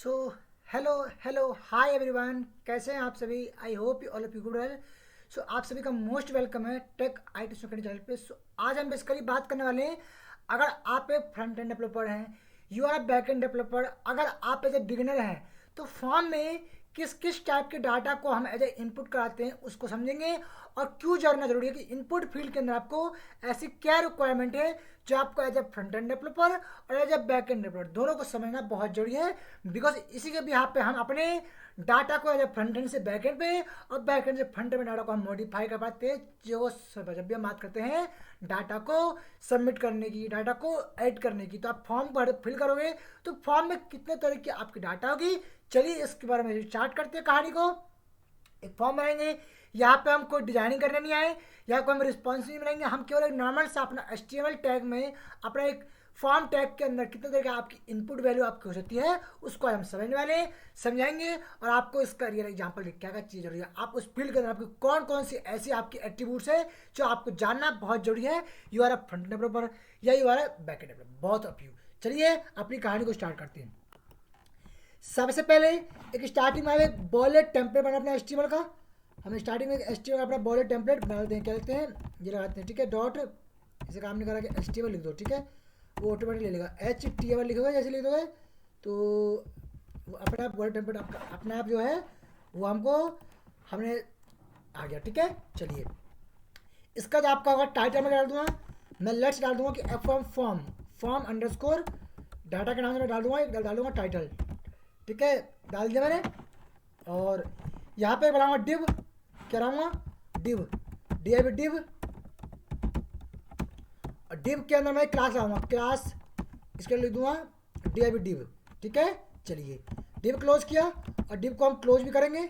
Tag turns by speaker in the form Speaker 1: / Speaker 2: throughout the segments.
Speaker 1: सो hello hello hi everyone, कैसे हैं आप सभी। I hope you all of you good well. So आप सभी का मोस्ट वेलकम है tech I T student channel पे। सो आज हम बेसिकली बात करने वाले हैं, अगर आप एक फ्रंट एंड डेवलपर हैं, you are back end developer, अगर आप एज ए बिगिनर हैं तो फॉर्म में किस किस टाइप के डाटा को हम एज ए इनपुट कराते हैं उसको समझेंगे, और क्यों जानना जरूरी है कि इनपुट फील्ड के अंदर आपको ऐसी क्या रिक्वायरमेंट है जो आपको as a front end developer और as a back end developer दोनों को समझना बहुत जरूरी है। बिकॉज इसी के बिहाफ पे हम अपने डाटा को एज ए फ्रंट एंड से बैक एंड पे और बैक एंड से फ्रंट एंड में डाटा को हम मॉडिफाई कर पाते हैं। जब भी हम बात करते हैं डाटा को सबमिट करने की, डाटा को ऐड करने की, तो आप फॉर्म फिल करोगे तो फॉर्म में कितने तरह की आपकी डाटा होगी। चलिए इसके बारे में स्टार्ट करते हैं कहानी को। एक फॉर्म बनाएंगे, यहाँ पे हम कोई डिजाइनिंग करने नहीं आए, यहाँ को हम रिस्पॉन्स नहीं बनाएंगे, हम केवल एक नॉर्मल सा अपना HTML टैग में अपना एक फॉर्म टैग के अंदर कितने तरह की आपकी इनपुट वैल्यू आपकी हो सकती है उसको हम समझने वाले समझाएंगे, और आपको इसका रियल एग्जाम्पल क्या क्या चीज़ जरूरी है, आप उस फील्ड के अंदर आपकी कौन कौन सी ऐसी आपकी एट्रीब्यूट्स है जो आपको जानना बहुत जरूरी है। You are a front developer या you are a back end developer, बहुत ऑफ यू। चलिए अपनी कहानी को स्टार्ट करते हैं। सबसे पहले एक स्टार्टिंग में एक बॉलेट टेम्पलेट बना अपने HTML का। हम स्टार्टिंग में HTML का अपना बॉलेट टेम्पलेट बनाते हैं, क्या लिखते हैं ये लगाते हैं, ठीक है। डॉट इसे काम नहीं करा कि HTML लिख दो, ठीक है, वो ऑटोमेटिक ले लेगा। HTML लिखोगे जैसे लिख दोगे तो वो अपने आप बॉलेट टेम्पलेट आपका अपने आप जो है वो हमने आ गया, ठीक है। चलिए इसका जो आपका होगा टाइटल में डाल दूंगा मैं, लेट्स डाल दूंगा कि फॉर्म अंडरस्कोर डाटा के नाम से मैं डाल दूंगा, एक डाल दूंगा टाइटल, ठीक है, डाल दिया मैंने। और यहाँ पे बनाऊंगा डिव, क्या बनाऊंगा डिव, डिव, और डिव के अंदर मैं क्लास लाऊंगा, क्लास इसके लिख दूंगा डिव, ठीक है। चलिए डिव क्लोज किया, और डिव को हम क्लोज भी करेंगे,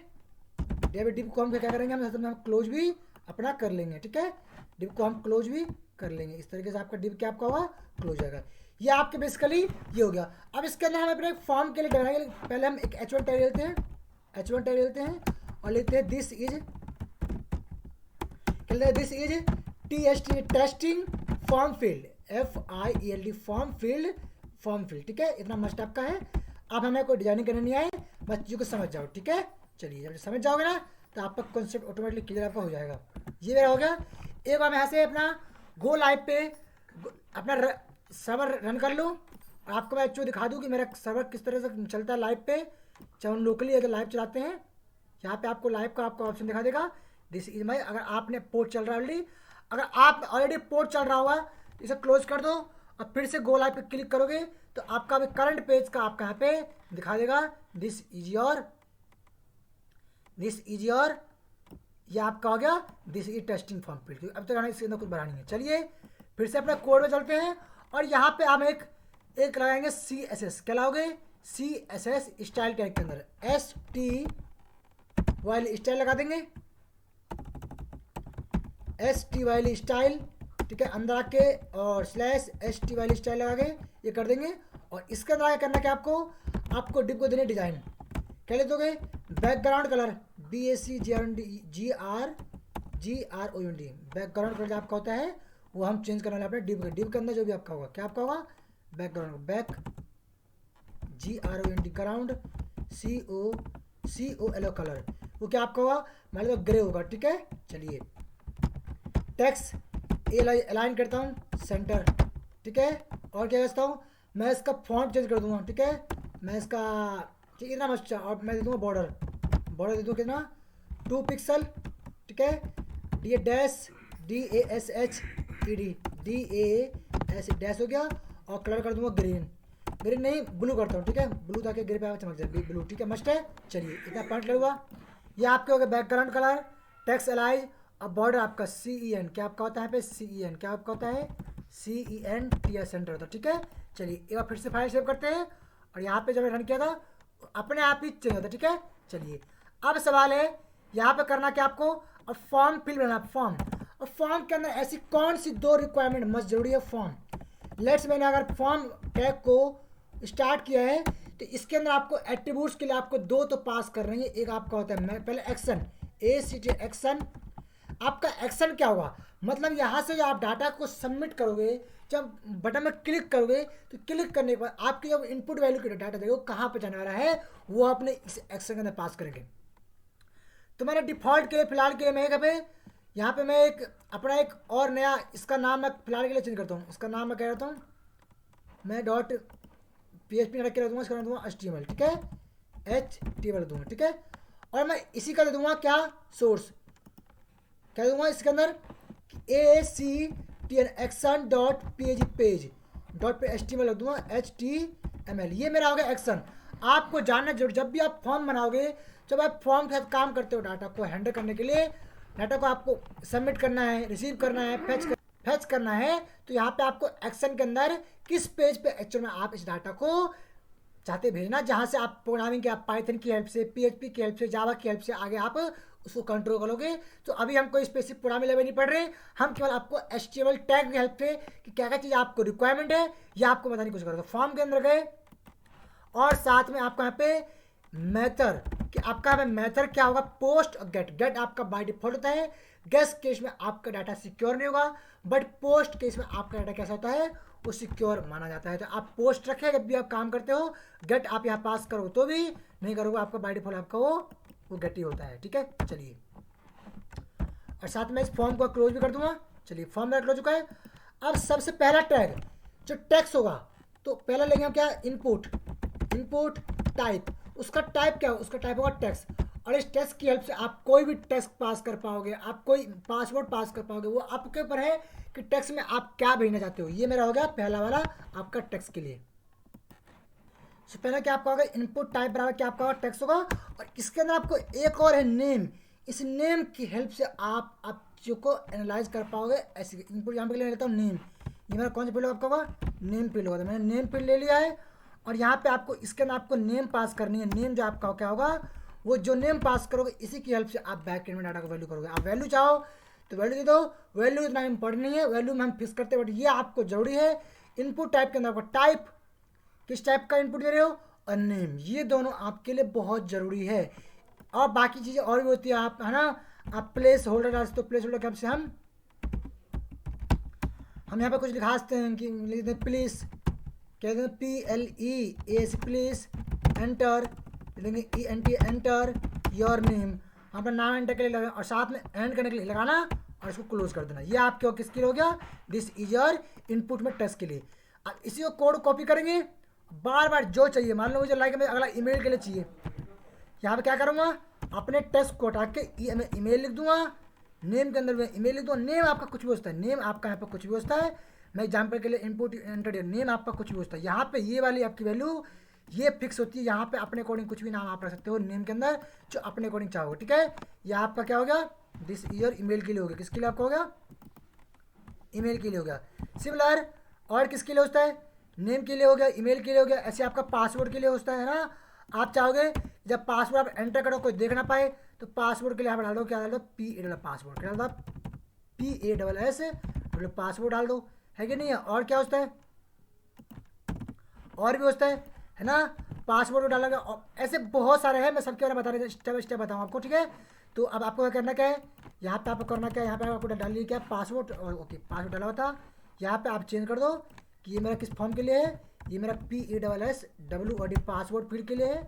Speaker 1: डिव को हम क्या करेंगे, हम क्लोज भी अपना कर लेंगे, ठीक है। डिव को हम क्लोज भी कर लेंगे, इस तरीके से आपका डिव क्या आपका होगा क्लोज हो जाएगा। ये आपके बेसिकली ये हो गया। अब इसके अंदर हम अपने फॉर्म के लिए बनाएंगे, पहले हम एक H1 टैग लेते हैं, H1 टैग लेते हैं और लेते हैं this is testing form field, FIELD form field, ठीक है। इतना मस्ट आपका है। अब हमें कोई डिजाइनिंग करने नहीं आए, बस चीज़ को समझ जाओ, ठीक है। चलिए जब समझ जाओगे ना तो आपका कॉन्सेप्ट ऑटोमेटिकली क्लियर आपका हो जाएगा। ये मेरा हो गया। एक बार मैं यहाँ से अपना गो लाइव पे अपना सर्वर रन कर लूँ और आपको मैं एक्चुअली दिखा दूँ कि मेरा सर्वर किस तरह से चलता है लाइव पे, चाहे हम लोकली अगर लाइव चलाते हैं। यहाँ पे आपको लाइव का आपको ऑप्शन दिखा देगा, दिस इज माई, अगर आपने पोर्ट चल रहा है ऑलरेडी, अगर आप ऑलरेडी पोर्ट चल रहा हुआ इसे क्लोज कर दो और फिर से गो लाइव पे क्लिक करोगे तो आपका अभी करंट पेज का आपका यहाँ पे दिखा देगा दिस इज योर, ये आपका हो गया this is testing form field. अब तक हमें इसके अंदर कुछ बढ़ा नहीं है। चलिए फिर से अपने कोड में चलते हैं और यहाँ पे हम एक लगाएंगे CSS, क्या लाओगे CSS स्टाइल टैग के अंदर ST वाली स्टाइल लगा देंगे, ST वाली स्टाइल, ठीक है, अंदर आके और /ST वाली स्टाइल लगा के ये कर देंगे। और इसके अंदर आगे करना क्या आपको डिव को देने डिजाइन, क्या ले दोगे background colour BACGROUND, background colour जो आपका होता है वो हम चेंज करने वाले अपने डिव के अंदर जो भी आपका होगा, क्या आपका होगा background, GROUND ground, COLO colour, वो क्या आपका होगा मान लो ग्रे होगा, ठीक है। चलिए टेक्स्ट अलाइन करता हूँ सेंटर, ठीक है। और क्या करता हूँ मैं इसका फॉन्ट चेंज कर दूंगा, ठीक है, मैं इसका इतना मस्त, और मैं दे दूँगा बॉर्डर दे दूँ कितना 2 पिक्सल, ठीक है। DASHED डैश हो गया, और कलर कर दूंगा ग्रीन नहीं ब्लू करता हूँ, ठीक है, ब्लू ताकि ग्रे पे चमक जाए, ब्लू, ठीक है, मस्ट है। चलिए इतना पॉइंट लगेगा। ये आपके हो गए बैकग्राउंड कलर, टेक्स्ट अलाइज, और बॉर्डर आपका CEN, क्या आपका होता है यहाँ पे CEN, क्या आपका होता है CENT सेंटर होता है, ठीक है। चलिए एक बार फिर से फाइल सेव करते हैं, और यहाँ पे जब रन किया था अपने आप ही चेंज होता है, ठीक है। चलिए अब सवाल है यहाँ पे करना क्या आपको, और फॉर्म फिल बनाना फॉर्म, और फॉर्म के अंदर ऐसी कौन सी 2 रिक्वायरमेंट मस्ट जरूरी है फॉर्म। लेट्स मैंने अगर फॉर्म टैग को स्टार्ट किया है तो इसके अंदर आपको एट्रीब्यूट्स के लिए आपको 2 तो पास कर रहे हैं। एक आपका होता है मैं पहले एक्शन, ACT एक्शन, आपका एक्शन क्या होगा, मतलब यहाँ से जो आप डाटा को सबमिट करोगे, जब बटन में क्लिक करोगे तो क्लिक करने के बाद आपकी जो इनपुट वैल्यू की डाटा देगा वो कहाँ पे जाने वाला है, वो अपने इस एक्शन के अंदर पास करेंगे। तो मैंने डिफ़ॉल्ट के लिए फिलहाल के लिए मैं यहाँ पे मैं एक अपना एक और नया इसका नाम मैं फिलहाल के लिए चेंज करता हूँ। इसका नाम मैं कह रहा हूँ, मैं डॉट PHP रख के रख दूँगा, इसका नाम दूँगा HTML, ठीक है, HTML दूँगा, ठीक है। और मैं इसी का दे दूँगा क्या, सोर्स क्या दूँगा इसके अंदर, ACTN action dot PG page dot पे HTML रख दूँगा, HTML। ये मेरा हो गया एक्शन। आपको जानना जरूर, जब भी आप फॉर्म बनाओगे, जब आप फॉर्म के साथ काम करते हो, डाटा को हैंडल करने के लिए, डाटा को आपको सबमिट करना है, रिसीव करना है, फैच करना है, तो यहाँ पे आपको एक्शन के अंदर किस पेज पे एक्चुअल में आप इस डाटा को चाहते भेजना, जहाँ से आप प्रोग्रामिंग के आप पाइथन की हेल्प से, PHP की हेल्प से, जावा की हेल्प से आगे आप उसको कंट्रोल करोगे। तो अभी हम कोई स्पेसिफिक प्रोग्रामिंग लेवल नहीं पढ़ रहे, हम केवल आपको HTML टैग की हेल्प से कि क्या क्या चीज़ आपको रिक्वायरमेंट है या आपको बताने की कोशिश करोगे। फॉर्म के अंदर गए और साथ में आपको यहाँ पे मेथड कि आपका मेथड क्या होगा, पोस्ट और गेट। गेट आपका बाय डिफॉल्ट होता है, गेट केस में आपका डाटा सिक्योर नहीं होगा, बट पोस्ट केस में आपका डाटा कैसा होता है, वो सिक्योर माना जाता है। तो आप पोस्ट रखें जब भी आप काम करते हो, गेट आप यहाँ पास करो तो भी, नहीं करोगे आपका बाय डिफॉल्ट आपका वो गेट ही होता है, ठीक है। चलिए, और साथ में इस फॉर्म को क्लोज भी कर दूंगा। चलिए, फॉर्म मेरा क्लोज हो चुका है। अब सबसे पहला टैग जो टेक्स्ट होगा, तो पहला लेंगे हम क्या, इनपुट टाइप। उसका टाइप क्या होगा, उसका टाइप होगा टेक्स्ट। और इस टेक्स्ट की हेल्प से आप कोई भी टेक्स्ट पास कर पाओगे, आप कोई पासवर्ड पास कर पाओगे, वो आपके ऊपर है कि टेक्स्ट में आप क्या भेजना चाहते हो। ये मेरा हो गया पहला वाला आपका टेक्स्ट के लिए। तो पहला क्या आपका होगा, इनपुट टाइप बराबर क्या आपका टेक्स्ट होगा। और इसके अंदर आपको एक और है नेम। इस नेम की हेल्प से आप चीज़ों को एनालाइज कर पाओगे। ऐसे इनपुट यहाँ पे ले लेता हूँ नेम। ये मेरा कौन सा फील्ड आपका नेम फील्ड होगा, तो मैंने नेम फील्ड ले लिया है। और यहाँ पे आपको इसके अंदर आपको नेम पास करनी है। नेम जो आपका क्या होगा, वो जो नेम पास करोगे इसी की हेल्प से आप बैक एंड में डाटा को वैल्यू करोगे। आप वैल्यू चाहो तो वैल्यू दे दो, वैल्यू इतना इंपॉर्टेंट नहीं है, वैल्यू में हम फिक्स करते हैं, बट ये आपको जरूरी है। इनपुट टाइप के अंदर आपको टाइप किस टाइप का इनपुट दे रहे हो और नेम, ये दोनों आपके लिए बहुत ज़रूरी है। और बाकी चीज़ें और भी होती है, आप है ना, आप प्लेस होल्डर डालते हो, प्लेस होल्डर के से हम यहाँ पे कुछ लिखा सकते हैं कि लिख दें प्लीज़, कहते हैं PLEAS प्लीज़ एंटर, लेंगे ENT एंटर योर नेम। यहाँ पर नाम एंटर के लिए लगा और साथ में एंड करने के लिए लगाना और इसको क्लोज कर देना। ये आपके किसके लिए हो गया, दिस इज योर इनपुट में टेक्स्ट के लिए। अब इसी को कोड कॉपी करेंगे, बार बार जो चाहिए, मान लो मुझे लाइक में अगला ईमेल के लिए चाहिए, यहाँ पे क्या करूँगा, अपने टेक्स्ट को हटा के ईमेल लिख दूंगा, नेम के अंदर मैं ईमेल लिख दूंगा। नेम आपका कुछ भी होता है, नेम आपका यहाँ पे कुछ भी होता है। मैं एग्जाम्पल के लिए इनपुट एंटर, नेम आपका कुछ भी होता है। यहाँ पे ये वाली आपकी वैल्यू ये फिक्स होती है। यहाँ पे अपने अकॉर्डिंग कुछ भी नाम आप रख सकते हो नेम के अंदर, जो अपने अकॉर्डिंग चाहोगे, ठीक है। ये आपका क्या हो गया, दिस ईयर ईमेल के लिए हो गया। किसके लिए आपका हो गया, ईमेल के लिए हो गया। सिमिलर और किसके लिए होता है, नेम के लिए हो गया, ईमेल के लिए हो गया। ऐसे आपका पासवर्ड के लिए होता है ना। आप चाहोगे जब पासवर्ड आप एंटर करो कोई देख ना पाए, तो पासवर्ड के लिए आप डाल दो, क्या डाल दो, PA पासवर्ड, क्या डाल दो, PASS पासवर्ड डाल दो, है कि नहीं है। और क्या होता है, और भी होता है ना, पासवर्ड डाला गया। और ऐसे बहुत सारे हैं, मैं सबके बारे में बता रहा हूँ, स्टेप बाई स्टेप बताऊँ आपको, ठीक है। तो अब आपको क्या करना क्या है, यहाँ पे आपको करना क्या है, यहाँ पे आपको डाल लिया क्या पासवर्ड, और ओके पासवर्ड डाला हुआ था। यहाँ पे आप चेंज कर दो कि ये मेरा किस फॉर्म के लिए है, ये मेरा PASSWORD पासवर्ड फील्ड के लिए है,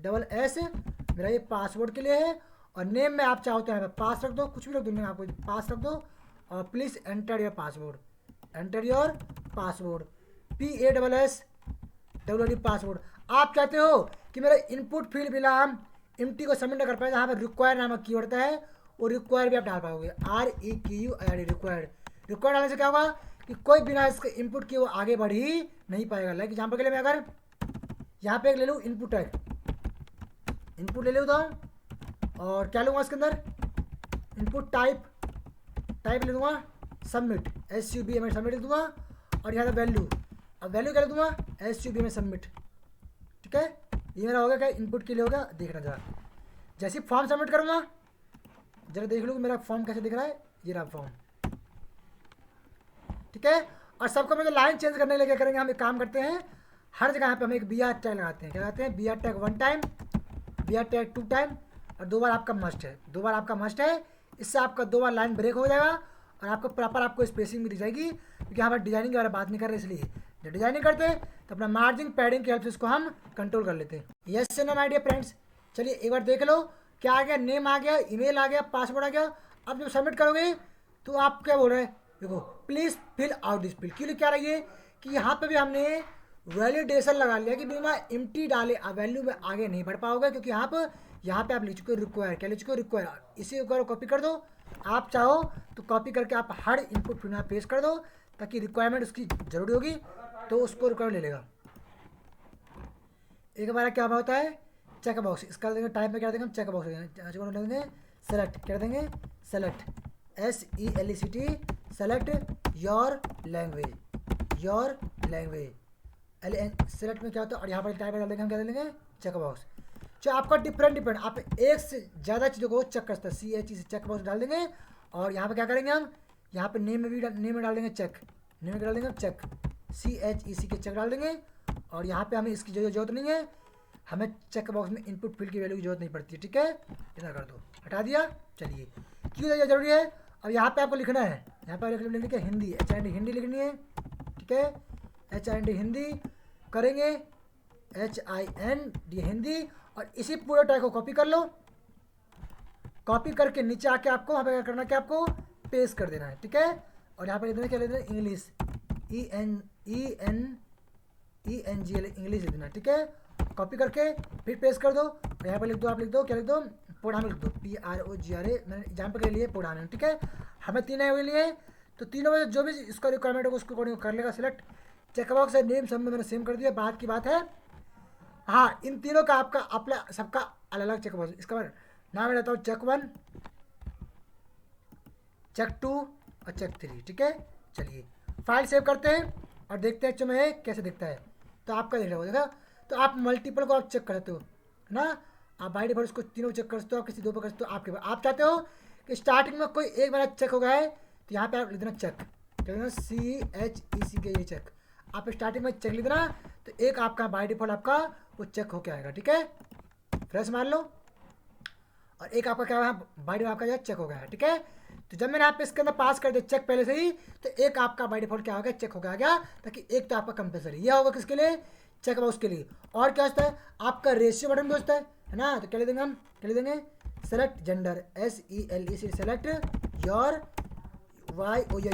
Speaker 1: SS मेरा ये पासवर्ड के लिए है। और नेम में आप चाहो तो यहाँ पे पास रख दो, कुछ भी रख दो, मैं आपको पास रख दो। और please enter your password, enter your password, PASSWORD password. आप चाहते हो कि मेरा इनपुट फील्ड बिना हम एम्प्टी को सबमिट कर पाए, जहाँ पर रिक्वायर नामक कीवर्ड होता है, वो रिक्वायर भी आप डाल पाओगे, REQUIRD रिक्वायर्ड। रिक्वायर्ड डालने से क्या होगा कि कोई बिना इसके इनपुट के वो आगे बढ़ ही नहीं पाएगा। लाइक एग्जाम्पल के लिए मैं अगर यहाँ पे एक ले लूँ इनपुट टैग, इनपुट ले लूँ और क्या लूँगा इसके अंदर, इनपुट टाइप ले दूँगा, सबमिट SUBMIT सबमिट लिख दूँगा। और यहाँ पे वैल्यू, अब वैल्यू क्या लिख दूँगा, SUBMIT सबमिट, ठीक है। ये मेरा होगा क्या, इनपुट के लिए होगा। देखना जरा, जैसे फॉर्म सबमिट करूँगा, जरा देख लो कि मेरा फॉर्म कैसे दिख रहा है, ये रहा फॉर्म, ठीक है। और सबको मुझे लाइन चेंज करने के लिए क्या करेंगे, हम एक काम करते हैं, हर जगह पे हम एक BR टैग लगाते हैं। क्या लगाते हैं, BR tag 1 time, BR tag 2 time, और 2 बार आपका मस्ट है, 2 बार आपका मस्ट है। इससे आपका 2 बार लाइन ब्रेक हो जाएगा और आपको प्रॉपर आपको स्पेसिंग भी दी जाएगी, क्योंकि यहाँ पर डिजाइनिंग के बारे में बात नहीं कर रहे, इसलिए जब डिजाइनिंग करते हैं तो अपना मार्जिन पैडिंग की हेल्प से इसको हम कंट्रोल कर लेते हैं। यस से नो माय डियर फ्रेंड्स, चलिए एक बार देख लो क्या आ गया, नेम आ गया, ईमेल आ गया, पासवर्ड आ गया। अब जब सबमिट करोगे तो आप क्या बोल रहे हैं, देखो please fill out this field. क्यों क्या रही है कि यहाँ पे भी हमने वैलिडेशन लगा लिया कि बिना एम्प्टी डाले आप वैल्यू में आगे नहीं बढ़ पाओगे, क्योंकि यहाँ पे आप लिख चुके रिक्वायर, क्या लिख चुके रिक्वायर। इसी को कॉपी कर दो, आप चाहो तो कॉपी करके आप हर इनपुट फील्ड में पेस्ट कर दो, ताकि रिक्वायरमेंट उसकी जरूरी होगी तो उसको रिक्वायर ले लेगा। एक बार क्या होता है चेक बॉक्स, इसका देंगे टाइप में क्या देंगे हम, चेक बॉक्स देंगे, सेलेक्ट क्या देंगे, select SELECT, select your language, select में क्या होता है, और यहाँ पर टाइप डाल देंगे हम, क्या डालेंगे चेक बॉक्स। जो आपका डिफरेंट आप एक से ज़्यादा चीज़ों को चेक कर सकते हैं, CHE से चेक बॉक्स डाल देंगे। और यहाँ पे क्या करेंगे हम, यहाँ पे नेम में भी नेम में डाल देंगे चेक, नेम में डाल देंगे चेक, CHEC के चेक डाल देंगे। और यहाँ पे हमें इसकी जरूरत नहीं है, हमें चेक बॉक्स में इनपुट फील्ड की वैल्यू की जरूरत नहीं पड़ती है, ठीक है, इतना कर दो, हटा दिया। चलिए क्यों जरूरी है, अब यहाँ पे आपको लिखना है, यहाँ पर लिखने के हिंदी, HIND हिंदी लिखनी है, ठीक है, HIND हिंदी करेंगे, HIND हिंदी। और इसी पूरे टैग को कॉपी कर लो, कॉपी करके नीचे आके आपको वहाँ पे क्या करना है कि आपको पेस्ट कर देना है, ठीक है। और यहाँ पर लिख देना, क्या लिख देना, इंग्लिश, ENGL इंग्लिश लिख देना, ठीक है। कॉपी करके फिर पेस्ट कर दो, और यहाँ पर लिख दो, आप लिख दो, क्या लिख दो, पोडामे लिख दो, PROGRA, मैंने एग्जाम्पल के लिए पोडामे, ठीक है। हमें तीनों के लिए, तो तीनों में जो भी इसका रिक्वायरमेंट होगा उसको अकॉर्डिंग कर लेगा सिलेक्ट। चेकबॉक्स है, नेम सब में मैंने सेम कर दिया, बात की बात है। हाँ, इन तीनों का आपका अपना सबका अलग अलग चेकबॉक्स, इसका नाम मैं रहता हूँ चेक 1, चेक 2 और चेक 3, ठीक है। चलिए फाइल सेव करते हैं और देखते हैं में कैसे दिखता है। तो आपका देख रहा हो, देखा, तो आप मल्टीपल को आप चेक करते हो, है ना, आप बाई डिफॉल्ट उसको तीनों चेक कर सकते हो, आप किसी दो पर कर सकते हो, आपके आप चाहते हो कि स्टार्टिंग में कोई एक बार चेक हो गया है तो यहाँ पे आप लिख देना चेक, क्या लिखना, CHEC के ये चेक, आप स्टार्टिंग में चेक लिख देना, तो एक आपका बाई डिफॉल्ट आपका वो चेक होके आएगा, ठीक है, फ्रेश मान लो। और एक आपका क्या है, बाई डिफॉल्ट आपका चेक हो गया है, ठीक है। तो जब मैंने आप इसके अंदर पास कर दिया चेक पहले से ही, तो एक आपका बाई डिफॉल्ट क्या हो गया, चेक हो गया, ताकि एक तो आपका कंपल्सरी यह होगा किसके लिए, चेक बॉक्स के लिए। और क्या होता है, आपका रेशियो बटन भी होता है ना, तो क्या लिख देंगे हम, क्या लिख देंगे, select gender, SELECT, select your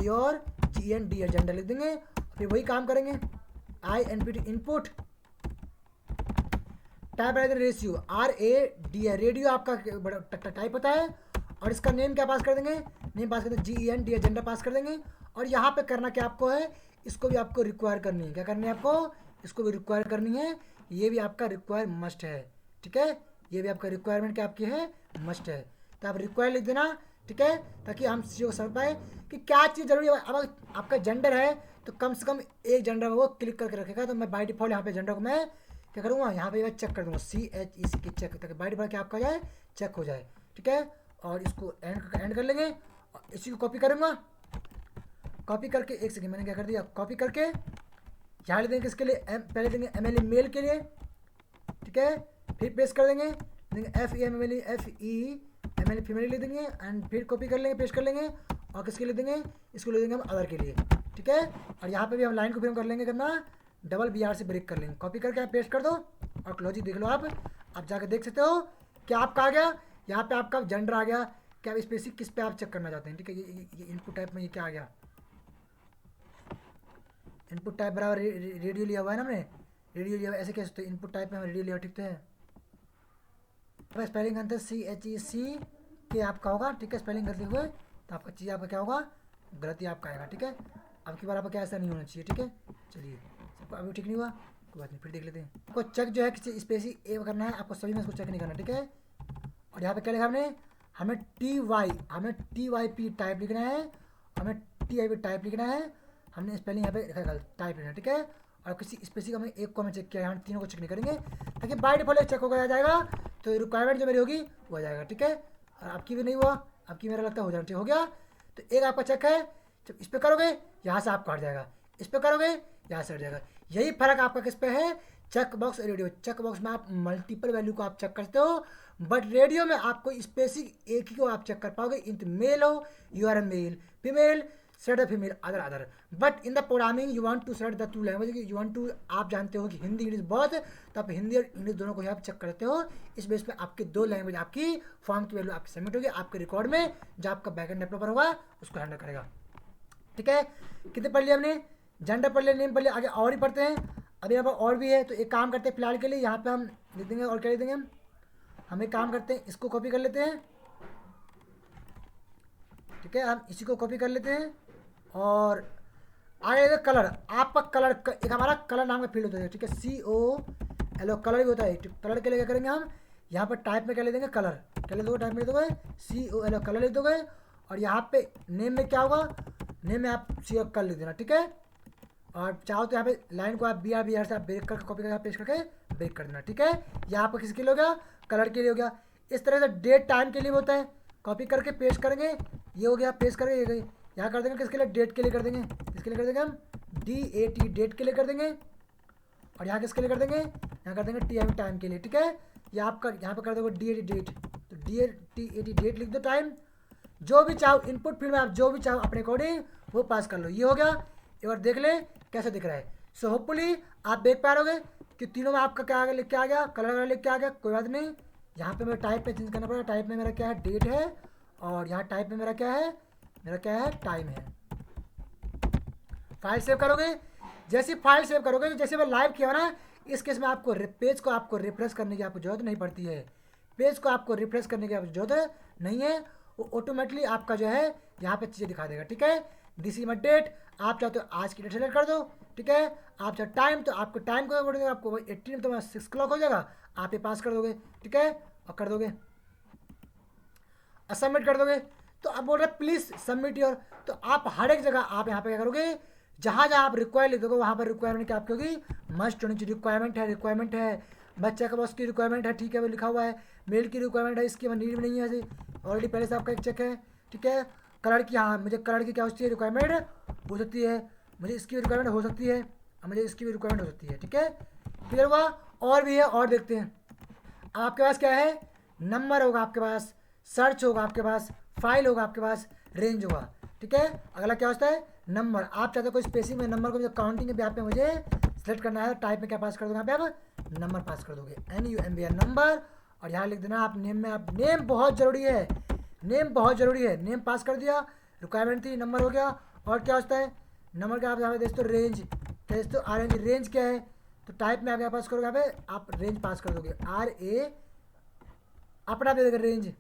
Speaker 1: your GENDER gender लिख देंगे। फिर वही काम करेंगे, INPT input, type ratio, RAD, radio आपका टाइप होता है। और इसका नेम क्या पास कर देंगे, नेम पास कर देंगे, GENDER जेंडर पास कर देंगे। और यहाँ पे करना क्या आपको है, इसको भी आपको रिक्वायर करनी है, क्या करनी है आपको, इसको भी रिक्वायर करनी है, ये भी आपका रिक्वायर मस्ट है, ठीक है, ये भी आपका रिक्वायरमेंट क्या आपकी है, मस्ट है। तो आप रिक्वायर लिख देना, ठीक है, ताकि हम चीज़ों को समझ पाए कि क्या चीज़ जरूरी है। अब आपका जेंडर है तो कम से कम एक जेंडर वो क्लिक करके रखेगा, तो मैं बाई डिफॉल्ट यहाँ पे जेंडर को मैं क्या करूँगा, यहाँ पे चेक कर दूँगा, CHEC के चेक, ताकि बाई डिफॉल्ट क्या आपका जाए, चेक हो जाए, ठीक है। और इसको एंड कर लेंगे, और इसी को कॉपी करूँगा, कॉपी करके एक सेकेंड मैंने क्या कर दिया, कॉपी करके यहाँ ले देंगे किसके लिए, पहले देंगे MLE मेल के लिए, ठीक है, फिर पेस्ट कर देंगे FEMLE फीमेल ले देंगे, एंड फिर कॉपी कर लेंगे, पेस्ट कर लेंगे, और किसके लिए देंगे, इसको ले देंगे हम अदर के लिए, ठीक है। और यहाँ पे भी हम लाइन को फिर कर लेंगे, करना डबल BR से ब्रेक कर लेंगे, कॉपी करके आप पेस्ट कर दो, और क्लोजी देख लो, आप जाकर देख सकते हो क्या आपका आ गया, यहाँ पे आपका जेंडर आ गया, क्या स्पेसिफिक किस पे आप चेक करना चाहते हैं, ठीक है। ये इनपुट टाइप में ये क्या आ गया, इनपुट टाइप बराबर रेडियो लिया हुआ है ना हमने, रेडियो लिया हुआ, ऐसे कैसे, इनपुट टाइप में हम रेडियो लिया, ठीक है। स्पेलिंग अंतर CHEC के आपका होगा, ठीक है, स्पेलिंग गलती हुए तो आपका चीज़ आपका क्या होगा, गलती आपका आएगा, ठीक है। अब की बार आपका क्या ऐसा नहीं होना चाहिए, ठीक है। चलिए सबको अभी ठीक नहीं हुआ, कोई बात नहीं, फिर देख लेते हैं। आपको चेक जो है किसी स्पेसी ए करना है, आपको सभी में इसको चेक नहीं करना, ठीक है। और यहाँ पे क्या लिखा हमने, हमें TYP टाइप लिखना है, हमें TIP टाइप लिखना है, हमने स्पेलिंग यहाँ पे लिखा गलत टाइप लिखना है, ठीक है। और किसी स्पेसिफिक हमें एक को हमें चेक किया, हम तीनों को चेक नहीं करेंगे, ताकि बाय डिफॉल्ट चेक हो जाएगा, तो रिक्वायरमेंट जो मेरी होगी वो आ जाएगा, ठीक है। और आपकी भी नहीं हुआ, आपकी मेरा लगता है हो जाना, ठीक हो गया। तो एक आपका चेक है, जब इस पर करोगे यहाँ से आपका हट जाएगा, इस पर करोगे यहाँ से हट जाएगा। यही फर्क आपका किस पे है, check box radio, check box में आप मल्टीपल वैल्यू को आप चेक करते हो, बट रेडियो में आपको स्पेसिफिक एक ही को आप चेक कर पाओगे। इन मेल हो, you are a male, female set a female, other. But in the programming you want to select the two language, you want to, आप जानते हो कि हिंदी इंग्लिश बहुत, तो आप हिंदी और इंग्लिश दोनों को आप चेक करते हो। इस बेस पे आपके दो लैंग्वेज आपकी फॉर्म की वैल्यू आपकी सबमिट होगी आपके रिकॉर्ड में, जो आपका बैकएंड डेवलपर होगा उसको हैंडल करेगा। ठीक है, कितने पढ़ लिया हमने? जेंडर पढ़ लिया, नेम पढ़ लिया, आगे और ही पढ़ते हैं। अभी यहाँ पर और भी है, तो एक काम करते हैं फिलहाल के लिए, यहाँ पे हम लिख देंगे और क्या लिख देंगे, हम एक काम करते हैं, इसको कॉपी कर लेते हैं। ठीक है, हम इसी को कॉपी कर लेते हैं और आगे कलर, आपका कलर एक हमारा कलर नाम का फील्ड होता है। ठीक है, COL कलर भी होता है। कलर के लिए क्या करेंगे हम, यहाँ पर टाइप में क्या ले देंगे, कलर क्या ले दोगे, टाइप में लिख दोगे COL कलर लिख दोगे, और यहाँ पे नेम में क्या होगा, नेम में आप CO कलर लिख देना। ठीक है, और चाहो तो यहाँ पे लाइन को आप BR से आप ब्रेक करके कॉपी करके पेस्ट करके ब्रेक कर देना। ठीक है, यहाँ पर किसके लिए हो गया, कलर के लिए हो गया। इस तरह से डेट टाइम के लिए होता है, कॉपी करके पेस्ट करेंगे, ये हो गया, पेस्ट करेंगे, यहाँ कर देंगे किसके लिए, डेट के लिए कर देंगे, किसके लिए कर देंगे हम, DAT डेट के लिए कर देंगे, और यहाँ किसके लिए कर देंगे, यहाँ कर देंगे TIM टाइम के लिए। ठीक है, ये आपका यहाँ पर कर दोगे DAT डेट, तो DAT डेट लिख दो, टाइम, जो भी चाहो इनपुट फील्ड में आप जो भी चाहो अपने अकॉर्डिंग वो पास कर लो। ये हो गया, एक बार देख ले कैसे दिख रहा है। सो होपफुली आप देख पा रहे कि तीनों में आपका क्या लिख के आ गया, कलर वगैरह लिख के आ गया, कोई बात नहीं। यहाँ पे मेरा टाइप में चेंज करना पड़ेगा, टाइप में मेरा क्या है, डेट है, और यहाँ टाइप में मेरा क्या है, टाइम है। फाइल सेव करोगे, जैसी फाइल सेव करोगे, जैसे मैं लाइव किया ना, इस केस में आपको पेज को आपको रिफ्रेश करने की आपको जरूरत नहीं पड़ती है, पेज को आपको रिफ्रेश करने की आपको जरूरत नहीं है, वो ऑटोमेटिकली आपका जो है यहाँ पे चीज़ें दिखा देगा। ठीक है, दिस इज माई डेट, आप चाहो तो आज की डेट सेलेक्ट कर दो। ठीक है, आप चाहे टाइम, तो आपको टाइम को आपको 18 तो 6 o'clock हो जाएगा, आप ये पास कर दोगे। ठीक है, और कर दोगे और सबमिट कर दोगे। तो अब बोल रहे प्लीज़ सबमिट योर, तो आप हर एक जगह आप यहाँ पे क्या करोगे, जहाँ जहाँ आप रिक्वायर लिख दोगे वहाँ पर रिक्वायरमेंट क्या आपकी होगी, मस्ट होनी चाहिए। रिक्वायरमेंट है, बच्चे का बॉस की रिक्वायरमेंट है, ठीक है, वो लिखा हुआ है, मेल की रिक्वायरमेंट है, इसकी नीड भी नहीं है ऐसे, ऑलरेडी पहले से आपका एक चेक है। ठीक है, कलर की, हाँ मुझे कलर की क्या हो सकती है, रिक्वायरमेंट हो सकती है, मुझे इसकी भी रिक्वायरमेंट हो सकती है, और मुझे इसकी भी रिक्वायरमेंट हो सकती है। ठीक है, क्लियर हुआ? और भी है, और देखते हैं। आपके पास क्या है, नंबर होगा आपके पास, सर्च होगा आपके पास, फाइल होगा आपके पास, रेंज होगा। ठीक है, अगला क्या होता है, नंबर। आप चाहते हो कोई स्पेसिंग में नंबर को, काउंटिंग के यहाँ पे मुझे सेलेक्ट करना है, टाइप में क्या पास कर दोगे, यहाँ पे आप नंबर पास कर दोगे, NUMBR नंबर, और यहाँ लिख देना आप नेम में, आप नेम बहुत ज़रूरी है, नेम बहुत ज़रूरी है, नेम पास कर दिया, रिक्वायरमेंट थी, नंबर हो गया। और क्या होता है, नंबर का आप यहाँ पे देखते हो, रेंज क्या देखते हो, रेंज क्या है, तो टाइप में आप यहाँ पास करोगे, यहाँ पे आप रेंज पास कर दोगे, RA अपना दे देगा रेंज।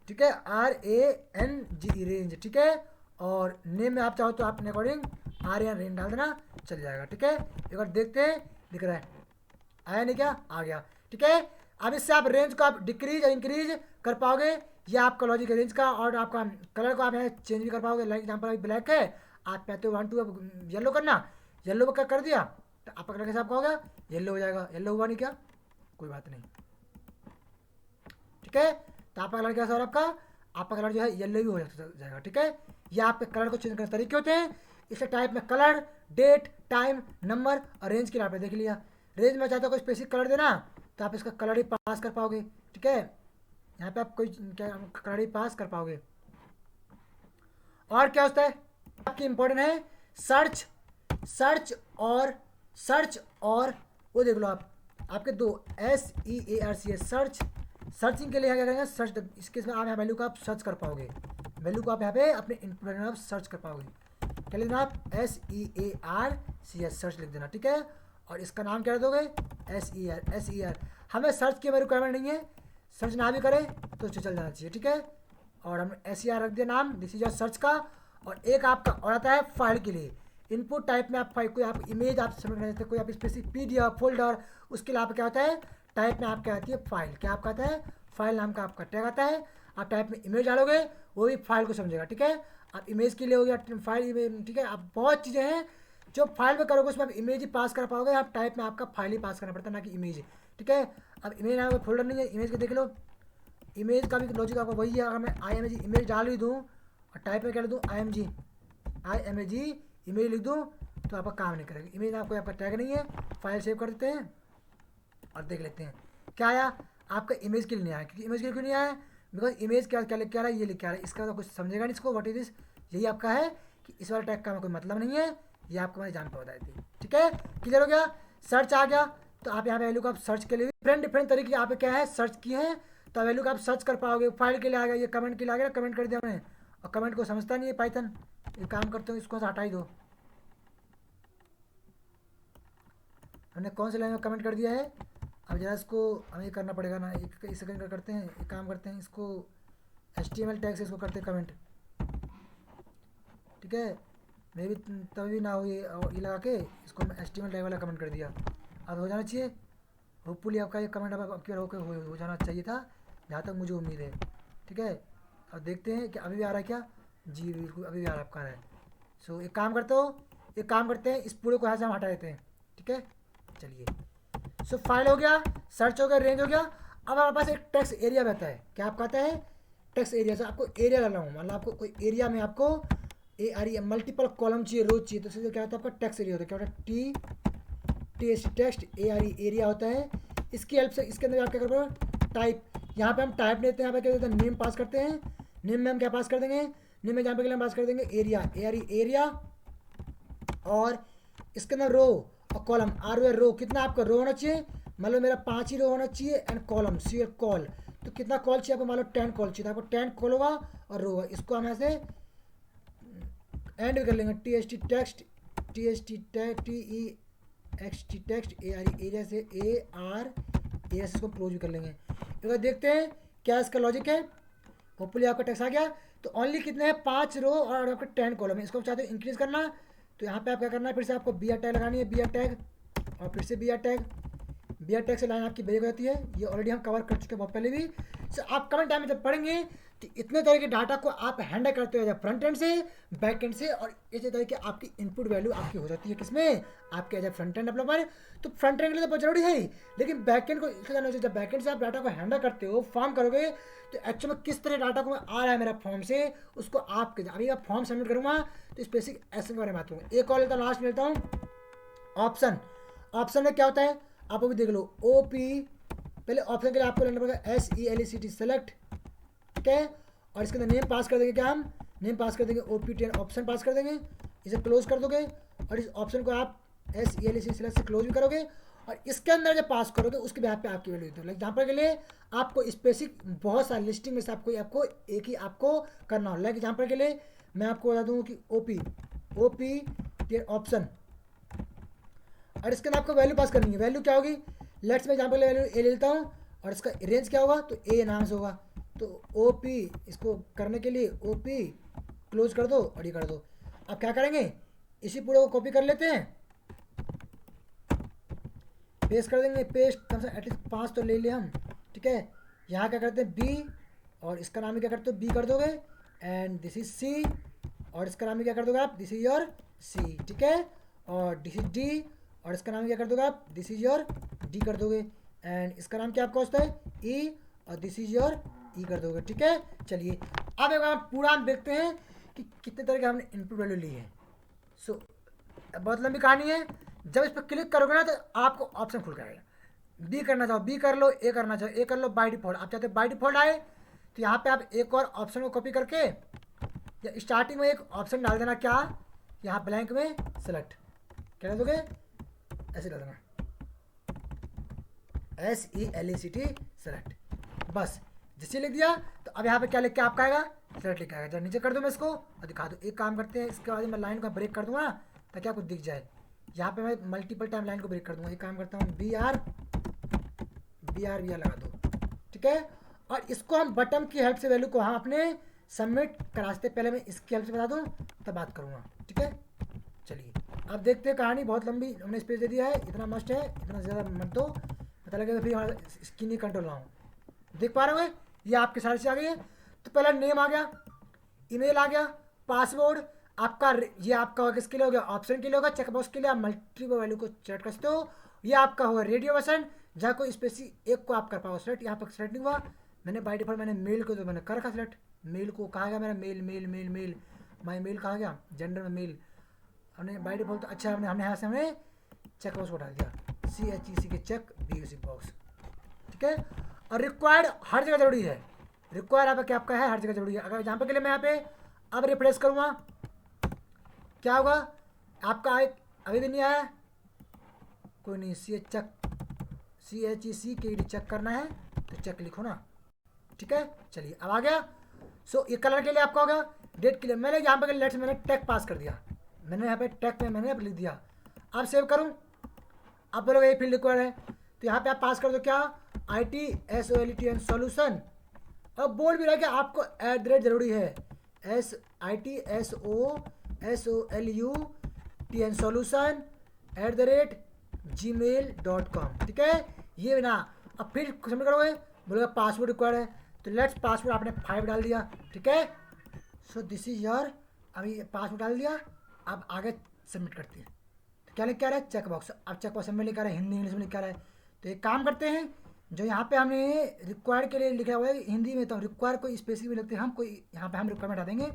Speaker 1: ठीक है, RANG रेंज। ठीक है, और नेम में आप चाहो तो अपने अकॉर्डिंग RAN रेंज डाल देना, चल जाएगा। ठीक है, एक बार देखते हैं, दिख रहा है, आया नहीं क्या, आ गया। ठीक है, अब इससे आप रेंज को आप डिक्रीज और इंक्रीज कर पाओगे, यह आपका लॉजिक है रेंज का, और आपका कलर को आप यहाँ चेंज भी कर पाओगे। लाइक यहाँ पर अभी ब्लैक है, आप चाहते हो 1 2 येलो करना, येलो का कर दिया तो आपका कलर कैसा आपका होगा, येलो हो जाएगा। येलो हुआ नहीं क्या, कोई बात नहीं। ठीक है, तो आपका कलर कैसा हो आपका कलर जो है येलो भी हो जाएगा। ठीक है, ये आपके कलर को चेंज करने तरीके होते हैं। इसलिए टाइप में कलर, डेट, टाइम, नंबर और रेंज के लिए आपने देख लिया। रेंज में चाहते हो कोई स्पेसिफिक कलर देना, तो आप इसका कलर ही पास कर पाओगे। ठीक है, यहाँ पे आप कोई क्या कलर ही पास कर पाओगे। और क्या होता है आपकी इंपॉर्टेंट है, सर्च और वो देख लो आप, आपके दो SEARC सर्चिंग के लिए क्या करेंगे, सर्च, इसके इसमें आप यहाँ वैल्यू को आप सर्च कर पाओगे, वैल्यू को आप यहाँ पे अपने इनपुट में आप सर्च कर पाओगे। क्या लिखना आप, SEARC सर्च लिख देना। ठीक है, और इसका नाम क्या दोगे, SER। हमें सर्च की रिक्वायरमेंट नहीं है, सर्च ना भी करें तो चल जाना चाहिए। ठीक है, और हम SER रख दिया नाम, दिस इज योर सर्च का। और एक आपका और आता है फाइल के लिए, इनपुट टाइप में आप फाइल, कोई आप इमेज आप सबमिट करना चाहते हैं, कोई आप स्पेसिफिक PDF फोल्डर, उसके लिए आप क्या होता है, टाइप में आपका आती है फाइल, क्या आपका आता है, फाइल नाम का आपका टैग आता है। आप टाइप में इमेज डालोगे, वो भी फाइल को समझेगा। ठीक है, आप इमेज के लिए हो गया फाइल, ठीक है, आप बहुत चीज़ें हैं जो फाइल में करोगे उसमें आप इमेज ही पास कर पाओगे, आप टाइप में आपका फाइल ही पास करना पड़ता है, ना कि इमेज। ठीक है, अब इमेज ना फोल्डर नहीं है, इमेज के देख लो, इमेज का भी लॉजिक आपका वही है। अगर मैं IMG इमेज डाल ही दूँ और टाइप में क्या लिख दूँ, IMG इमेज लिख दूँ, तो आपका काम नहीं करेगा। इमेज में आपको आपका टैग नहीं है, फाइल सेव कर देते हैं और देख लेते हैं क्या आया। आपका इमेज के लिए नहीं आया, क्योंकि इमेज के लिए क्यों नहीं आया, बिकॉज इमेज क्या क्या लिख के आ रहा है, ये लिख के आ रहा है, इसका तो कुछ समझेगा नहीं इसको, व्हाट इज दिस। यही आपका है कि इस वाले टैग का हमें कोई मतलब नहीं है, ये आपको मैंने जान पर बताई थी। ठीक है, क्लियर हो गया। सर्च आ गया तो आप यहाँ पे वैल्यू को आप सर्च के लिए डिफरेंट डिफरेंट तरीके यहाँ पे क्या है सर्च किए हैं, तो वैल्यू को आप सर्च कर पाओगे। फाइल के लिए आ गया, ये कमेंट के लिए आ गया, कमेंट कर दिया मैंने, और कमेंट को समझता नहीं है पाइथन। ये काम करते हो, इसको हटा ही दो। हमने कौन से लाइन में कमेंट कर दिया है, अब जरा इसको हमें ये करना पड़ेगा ना, एक सेकंड का करते हैं, एक काम करते हैं, इसको HTML टैग से इसको करते हैं कमेंट। ठीक है, मे भी तभी ना हो ये लगा के इसको मैं HTML टैग वाला कमेंट कर दिया। अब हो जाना चाहिए, होपफुली आपका ये कमेंट अब आपके हो जाना चाहिए था, जहाँ तक मुझे उम्मीद है। ठीक है, अब देखते हैं कि अभी भी आ रहा है क्या। जी बिल्कुल अभी भी आ रहा है आपका है। सो एक काम करते हो, एक काम करते हैं, इस पूरे को यहाँ से हम हटा देते हैं। ठीक है, चलिए। सो फाइल हो गया, सर्च हो गया, रेंज हो गया। अब हमारे पास एक टेक्स्ट एरिया रहता है। क्या आपका आता है, टेक्स्ट एरिया से आपको एरिया डालना हो, मतलब आपको कोई एरिया में आपको ARE मल्टीपल कॉलम चाहिए, रोज चाहिए, तो इससे क्या होता है आपका टेक्स्ट एरिया होता है। क्या होता है, टेक्स्ट ARE एरिया होता है। इसकी हेल्प से इसके अंदर आप क्या करोगे, टाइप, यहाँ पे हम टाइप लेते हैं, यहाँ पे क्या देते हैं, नेम पास करते हैं। नेम में हम क्या पास कर देंगे, नेम में जहाँ पे हम पास कर देंगे एरिया, ARE एरिया, और इसके अंदर रो और कॉलम, रो कितना आपका रो होना चाहिए, मान लो मेरा 5 ही रो होना चाहिए, एंड कॉलम कॉल, तो कितना कॉल चाहिए आपको, मान लो 10 कॉल चाहिए, तो आपको 10 कॉल होगा और रो होगा। इसको हम ऐसे एंड भी कर लेंगे, TXT text, TXT text ARE area से AR इसको क्लोज भी कर लेंगे। एक बार देखते हैं क्या इसका लॉजिक है। होपफुली आपका टेक्स्ट आ गया। तो ओनली कितने हैं, 5 रो और आपके 10 कॉलम है। इसको चाहते हो इंक्रीज करना, तो यहाँ पे आप क्या करना है, फिर से आपको BR टैग लगानी है, BR टैग, और फिर से BR टैग से लाइन आपकी ब्रेक हो जाती है। ये ऑलरेडी हम कवर कर चुके हैं बहुत पहले भी। सो आप कमेंट टाइम में जब पढ़ेंगे तो इतने तरह के डाटा को आप हैंडल करते हो, फ्रंट एंड से, बैक एंड से, और इसी तरह की आपकी इनपुट वैल्यू आपकी हो जाती है किसमें, आपके एज फ्रंट एंड डेवलपर। तो फ्रंट एंड के लिए तो बहुत जरूरी है ही, लेकिन बैक एंड को इसलिए जानना चाहिए। जब बैक एंड से आप डाटा को हैंडल करते हो, फॉर्म करोगे, तो एक्चुअल में किस तरह डाटा को आ रहा है मेरा फॉर्म से, उसको आपके अभी आप फॉर्म सबमिट करूँगा तो इस बेसिक ऐसे के बारे में बात करूँगा। एक और लेता हूँ, लास्ट में लेता हूँ ऑप्शन। ऑप्शन में क्या होता है आप अभी देख लो, OP, पहले ऑप्शन के लिए आपको लेना पड़ेगा SELECT सेलेक्ट। ठीक है, और इसके अंदर नेम पास कर देंगे, क्या हम नेम पास कर देंगे, OP10 ऑप्शन पास कर देंगे, इसे क्लोज कर दोगे, और इस ऑप्शन को आप SELECT सेलेक्ट से क्लोज भी करोगे, और इसके अंदर जब पास करोगे उसके बाद पे आपकी वैल्यू होती है। एग्जाम्पल के लिए आपको स्पेसिफिक बहुत सारी लिस्टिंग में से आपको एक ही आपको करना हो। लाइक एग्जाम्पल के लिए मैं आपको बता दूँ कि OP10 ऑप्शन, और इसके अंदर आपको वैल्यू पास करनी है। वैल्यू क्या होगी, लेट्स में एग्जाम्पल वैल्यू A ले लेता हूँ, और इसका रेंज क्या होगा, तो A नाम से होगा। तो OP इसको करने के लिए OP क्लोज कर दो और ये कर दो। अब क्या करेंगे, इसी पूरे को कॉपी कर लेते हैं, पेस्ट कर देंगे, पेस्ट कम से एटलीस्ट 5 तो ले लिए हम। ठीक है, यहाँ क्या करते हैं B, और इसका नाम क्या करते हो B कर दोगे, एंड दिस इज C, और इसका नाम क्या कर दोगे आप, दिस इज योर C। ठीक है, और दिस इज D, और इसका नाम क्या कर दोगे आप, दिस इज योर D कर दोगे, एंड इसका नाम क्या आपका होता है E, और दिस इज योर E कर दोगे। ठीक है, चलिए अब एक बार पूरा हम देखते हैं कि कितने तरह के हमने इनपुट वैल्यू ली है। सो बहुत लंबी कहानी है, जब इस पर क्लिक करोगे ना तो आपको ऑप्शन खुल जाएगा। B करना चाहो B कर लो, A करना चाहो A कर लो, बाय डिफॉल्ट आप चाहते हो बाय डिफॉल्ट आए, तो यहाँ पे आप एक और ऑप्शन को कॉपी करके या स्टार्टिंग में एक ऑप्शन डाल देना, क्या यहाँ ब्लैंक में सेलेक्ट, क्या कर दोगे, ऐसे डाल देना SELECT सेलेक्ट, बस जिससे लिख दिया। तो अब यहाँ पे क्या लिख के आपका आएगा, सेलेक्ट लिखा आएगा। जब नीचे कर दूँ मैं इसको और दिखा दूँ। एक काम करते हैं, इसके बाद मैं लाइन का ब्रेक कर दूँगा ताकि आपको दिख जाए। यहाँ पे मैं मल्टीपल टाइम लाइन को ब्रेक कर दूँगा। एक काम करता हूँ, BR लगा दो। ठीक है, और इसको हम बटन की हेल्प से वैल्यू को हम अपने सबमिट कराते, पहले मैं इसकी हेल्प से बता दूँ तब बात करूँगा। ठीक है, चलिए अब देखते हैं। कहानी बहुत लंबी हमने स्पेस दे दिया है, इतना मस्ट है, इतना ज़्यादा मत दो, पता लगेगा फिर हमारा स्क्रीन नहीं कंट्रोल ना हो। देख पा रहे हो, ये आपके साइड से आ गई है। तो पहला नेम आ गया, ईमेल आ गया, पासवर्ड आपका, ये आपका किसके लिए हो गया, ऑप्शन के लिए होगा, चेकबॉक्स के लिए आप मल्टीपल वैल्यू को सेलेक्ट कर सकते हो। ये आपका होगा रेडियो वर्सन, जहाँ कोई स्पेसिफिक एक को आप कर पाओ सेलेक्ट। यहाँ पर सेलेक्ट नहीं हुआ, मैंने बाय डिफॉल्ट मैंने मेल को तो मैंने कर रखा सेलेक्ट। मेल को कहा गया मेरा, मेल माई मेल कहा गया, जेंडर में मेल, हमने बाई डिफॉल्ट तो अच्छा हमने यहाँ से हमने चेक बॉक्स को डाल दिया, CHEC के चेक BUC बॉक्स, ठीक है। और रिक्वायर्ड हर जगह जरूरी है, रिक्वायर आपका क्या आपका है हर जगह जरूरी है। अगर यहाँ पे के लिए मैं यहाँ पे अब रिफ्रेश करूँगा क्या होगा, आपका अभी भी नहीं आया, कोई नहीं, CHEC के चेक करना है तो चेक लिखो ना, ठीक है। चलिए अब आ गया। सो ये कलर के लिए आपका होगा, डेट के लिए मैंने यहाँ पे लेट्स मैंने टैग पास कर दिया, मैंने यहाँ पे टैग में मैंने लिख दिया। अब सेव करूँ, अब बोलोगे ये फील्ड रिक्वायर्ड है तो यहाँ पे आप पास कर दो क्या, ITSOLUTN सॉल्यूशन। अब बोल भी रहा है कि आपको @ जरूरी है, SITSOSOLUTN सॉल्यूशन @gmail.com, ठीक है। ये ना अब फिर सबमिट करोगे, बोलेगा पासवर्ड रिक्वायर्ड है तो लेट्स पासवर्ड आपने 5 डाल दिया, ठीक है। सो दिस इज योर, अभी पासवर्ड डाल दिया, अब आगे सबमिट करते हैं। तो क्या लिख क्या रहा है, चेक बॉक्स। अब चेक बॉक्स में लिखा रहा है, हिंदी इंग्लिश में लिखा रहा है। तो एक काम करते हैं, जो यहाँ पे हमने रिक्वायर्ड के लिए लिखा हुआ है हिंदी में, तो रिक्वायर कोई स्पेसिफिक लिखते हैं हम, कोई यहाँ पे हम रिक्वायरमेंट आ देंगे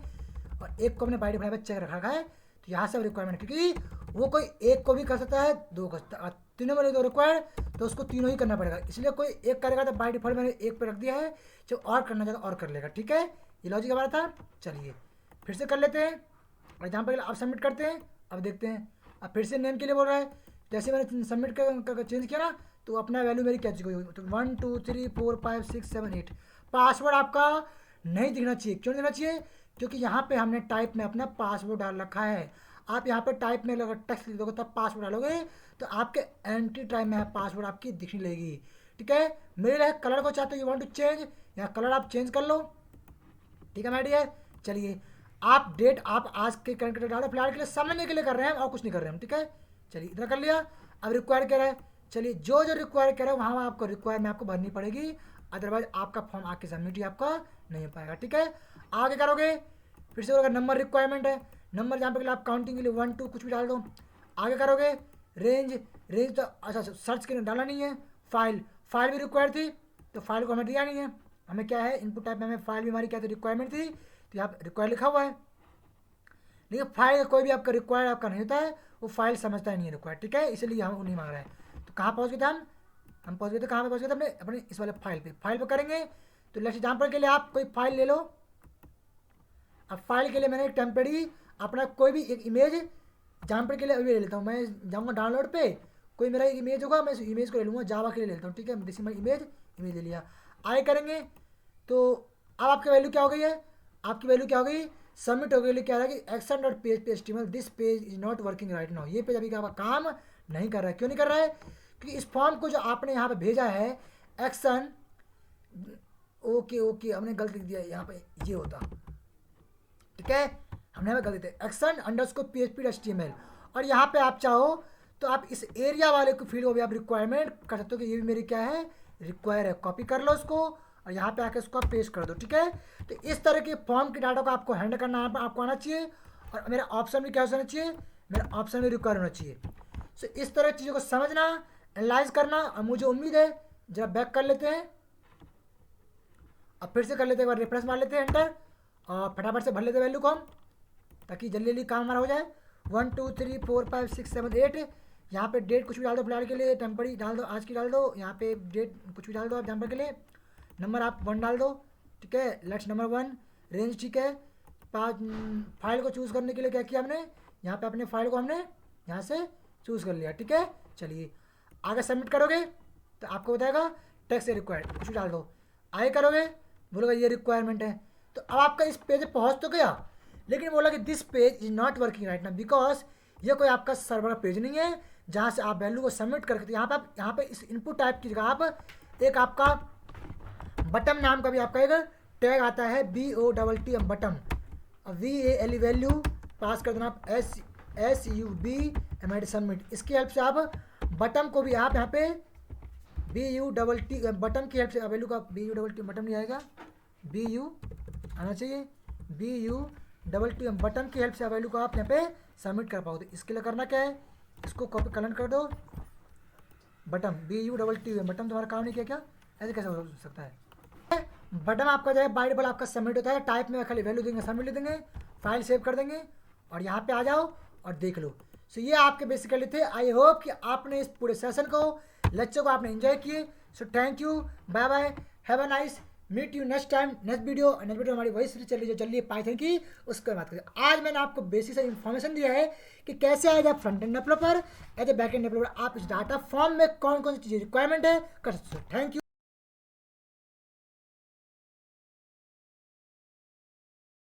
Speaker 1: और एक को हमने बाई डिफॉल्ट चेक रखा है तो यहाँ से रिक्वायरमेंट, क्योंकि वो कोई एक को भी कर सकता है, दो कर सकता है, तीनों में दो रिक्वायर्ड तो उसको तीनों ही करना पड़ेगा, इसलिए कोई एक करेगा तो बाई डिफॉल्ट मैंने एक पे रख दिया है, जो और करना चाहेगा और कर लेगा, ठीक है। ये लॉजिक हमारा था। चलिए फिर से कर लेते हैं और यहाँ पर अब सबमिट करते हैं। अब देखते हैं, अब फिर से नेम के लिए बोल रहा है, जैसे मैंने सबमिट कर चेंज किया ना तो अपना वैल्यू मेरी क्या चुकी हुई, तो 1 2 3 4 5 6 7 8 पासवर्ड आपका नहीं दिखना चाहिए। क्यों दिखना चाहिए, क्योंकि यहाँ पे हमने टाइप में अपना पासवर्ड डाल रखा है। आप यहाँ पे टाइप में अगर टेक्स्ट लिख दोगे तब पासवर्ड डालोगे तो आपके एंट्री टाइम में पासवर्ड आपकी दिखने लगेगी, ठीक है। मेरे कलर को चाहते हो यू वांट टू चेंज, यहाँ कलर आप चेंज कर लो, ठीक है माय डियर। चलिए आप डेट आप आज के करंट डालो, फिलहाल के लिए समझने के लिए कर रहे हैं और कुछ नहीं कर रहे हैं हम, ठीक है। चलिए इतना कर लिया। अब रिक्वायर कह रहा है, चलिए जो जो रिक्वायर कह रहा है वहाँ आपको रिक्वायर में आपको भरनी पड़ेगी, अदरवाइज आपका फॉर्म आके सबमिट ही आपका नहीं हो पाएगा, ठीक है। आगे करोगे फिर से अगर नंबर रिक्वायरमेंट है, नंबर जहाँ पे आप काउंटिंग के लिए 1 2 कुछ भी डाल दो। आगे करोगे रेंज तो अच्छा सर्च के डाला नहीं है, फाइल भी रिक्वायर थी तो फाइल को हमें दिया नहीं है, हमें क्या है इनपुट टाइप में हमें फाइल भी हमारी क्या थी रिक्वायरमेंट थी, तो यहाँ रिक्वायर लिखा हुआ है। लेकिन फाइल कोई भी आपका रिक्वायर आपका नहीं होता है, वो फाइल समझता ही नहीं है रिक्वायर, ठीक है, इसलिए हम नहीं मांग रहे हैं। तो कहाँ पहुँच गए थे हम पहुँच गए थे, कहाँ पे पहुँच गए थे अपने अपने इस वाले फाइल पे करेंगे। तो लेट्स एग्जांपल के लिए आप कोई फाइल ले लो। अब फाइल के लिए मैंने एक टेम्परेरी अपना कोई भी एक इमेज एग्जाम्पल के लिए अभी ले लेता हूँ, मैं जाऊँगा डाउनलोड पे, कोई मेरा एक इमेज होगा, मैं इस इमेज को ले लूँगा, जावा के लिए ले लेता हूँ, ठीक है। दिस माई इमेज ले लिया, आगे करेंगे तो अब आपकी वैल्यू क्या हो गई है, आपकी वैल्यू क्या हो गई, सबमिट हो गई। क्या रहा है कि एक्शन डॉट पेज पे HTML this page is not working right now, ये पेज अभी का काम नहीं कर रहा है। क्यों नहीं कर रहा है, क्योंकि इस फॉर्म को जो आपने यहाँ पे भेजा है एक्शन, ओके हमने गलत लिख दिया यहाँ पे, ये होता, ठीक है, हमने यहाँ पे गलत दिया एक्शन अंडरस्कोर PHP.html। और यहाँ पे आप चाहो तो आप इस एरिया वाले को फील्ड को भी आप रिक्वायरमेंट कर सकते हो कि ये भी मेरी क्या है रिक्वायर है, कॉपी कर लो उसको और यहाँ पे आके उसको आप पेस्ट कर दो, ठीक है। तो इस तरह के फॉर्म के डाटा को आपको हैंडल करना आपको आना चाहिए, और मेरा ऑप्शन भी क्या होना चाहिए, मेरा ऑप्शन भी रिक्वायर होना चाहिए। सो इस तरह की चीज़ों को समझना, एनालाइज करना, और मुझे उम्मीद है जब बैक कर लेते हैं अब फिर से कर लेते हैं, एक बार रेफरेंस मार लेते हैं एंटर और फटाफट से भर लेते हैं वैल्यू को हम, ताकि जल्दी जल्दी काम हमारा हो जाए। 1 2 3 4 5 6 7 8 यहाँ पे डेट कुछ भी डाल दो फिलहाल के लिए, टेम्पररी डाल दो, आज की डाल दो, यहाँ पे डेट कुछ भी डाल दो आप एग्जाम्पल के लिए, नंबर आप 1 डाल दो, ठीक है, लेट्स नंबर 1, रेंज ठीक है। फाइल को चूज़ करने के लिए क्या किया हमने, यहाँ पे अपने फाइल को हमने यहाँ से चूज़ कर लिया, ठीक है। चलिए आगे सबमिट करोगे तो आपको बताएगा टेक्स्ट रिक्वायर्ड, कुछ भी डाल दो, आगे करोगे बोलोगा ये रिक्वायरमेंट है। तो अब आपका इस पेज पे पहुँच तो गया, लेकिन बोला कि this page is not working right now because ये कोई आपका सर्वर पेज नहीं है जहाँ से आप वैल्यू को सबमिट करके, तो यहाँ पे इस इनपुट टाइप की जगह आप एक आपका बटन नाम का भी आपका एक टैग आता है, BOTTM button, VALE value pass कर देना आप SUB सबमिट, इसकी हेल्प से आप बटन को भी आप यहाँ पे BUTT बटन की हेल्प से वैल्यू का BUTT बटन नहीं आएगा, BU आना चाहिए, BUTT बटन की हेल्प से वैल्यू को आप यहाँ पे सबमिट कर पाओगे। इसके लिए करना क्या है, इसको कॉपी कलेक्ट कर दो, बटन BUTT बटन तुम्हारा काम नहीं किया क्या, ऐसे कैसे हो सकता है। बटन आपका जो है बाय डिफॉल्ट आपका सबमिट होता है, टाइप में खाली वैल्यू देंगे, सबमिट ले देंगे, फाइल सेव कर देंगे और यहाँ पे आ जाओ और देख लो। सो ये आपके बेसिकली थे। आई होप कि आपने इस पूरे सेशन को, लेक्चर को आपने एंजॉय किए। So thank you, bye bye, have a nice, meet you next time, next video. हमारी वही सीरीज चल रही है, चलिए पाइथन की, उसके बात करें। आज मैंने आपको बेसिक से इन्फॉर्मेशन दिया है कि कैसे as a front end developer, as a back end developer आप इस डाटा फॉर्म में कौन कौन सी चीज़ें रिक्वायरमेंट है कर सकते हो। Thank you.